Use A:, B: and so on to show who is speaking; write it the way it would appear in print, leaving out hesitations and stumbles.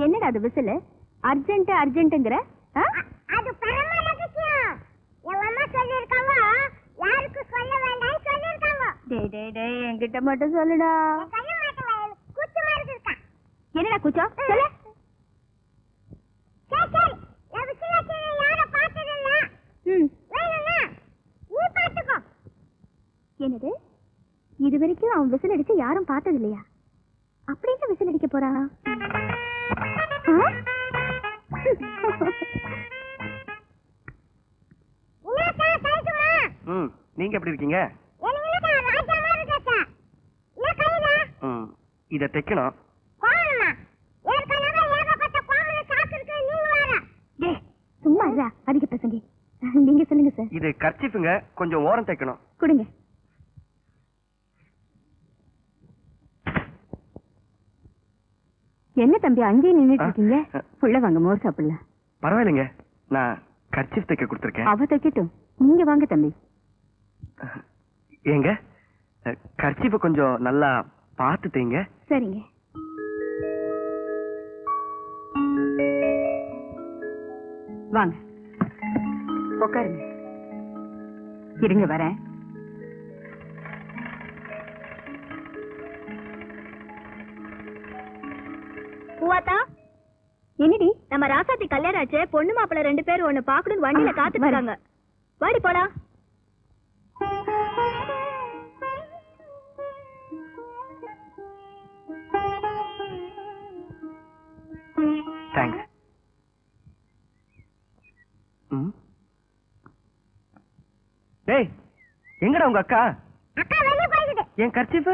A: என்னடா அது whistle urgent அர்ஜென்ட்ங்கற?
B: அது பரம ரகசியம். எங்க அம்மா சொல்லிருக்காங்க, யாருக்கு சொல்ல வேண்டாம்னு சொல்லிருக்காங்க.
A: டேய் என்கிட்ட மட்டும் சொல்லுடா.
B: சொல்ல மாட்டேன், குச்சி மாதிரி இருக்கா.
A: என்னடா குச்சம்? சொல்லு.
B: சரி நான் விசில் அடிச்சத யாரும் பார்த்தது இல்ல. வேணும்னா நீ பாத்துக்கோ.
A: என்னது? இதுவரைக்கும் அவன் விசில் அடிச்சு யாரும் பார்த்தது இல்லையா? அப்படி என்ன விசில் அடிக்க போறானா?
C: நீங்க எப்படி இருக்கீங்க? இத தைக்கணும்.
A: சும்மா இல்ல, அதிக பிரசங்கி. நீங்க சொல்லுங்க சார்.
C: இது கர்ச்சீஃப்ங்க, கொஞ்சம் ஓரம் தைக்கணும்.
A: கொடுங்க. என்ன தம்பி அங்கேயே நின்னுட்டு இருக்கீங்க? புள்ள வாங்க, மோர் சாப்பிடலாம்.
C: பரவாயில்லைங்க, நான் கர்ச்சீஃப் தைக்க கொடுத்துருக்கேன்.
A: அவ தைக்கட்டும், நீங்க வாங்க தம்பி.
C: ஏங்க, கர்ச்சீஃபை கொஞ்சம் நல்லா பார்த்து தைங்க.
A: சரிங்க. வாங்க உட்காருங்க. இருங்க வரேன்.
B: பூவாத்தா,
A: என்னடி?
B: நம்ம ராசாத்தி கல்யாணம் ஆச்சு. பொண்ணு மாப்பிள்ள 2 பேரும் ஒண்ணு பாக்கணும்னு வண்டியில காத்துட்டு இருக்காங்க. வாடி போலாம்.
C: தேங்க்ஸ். டேய், எங்கடா உங்க அக்கா?
B: அக்கா வெளிய போயிடுது.
C: என் கர்ச்சீஃப்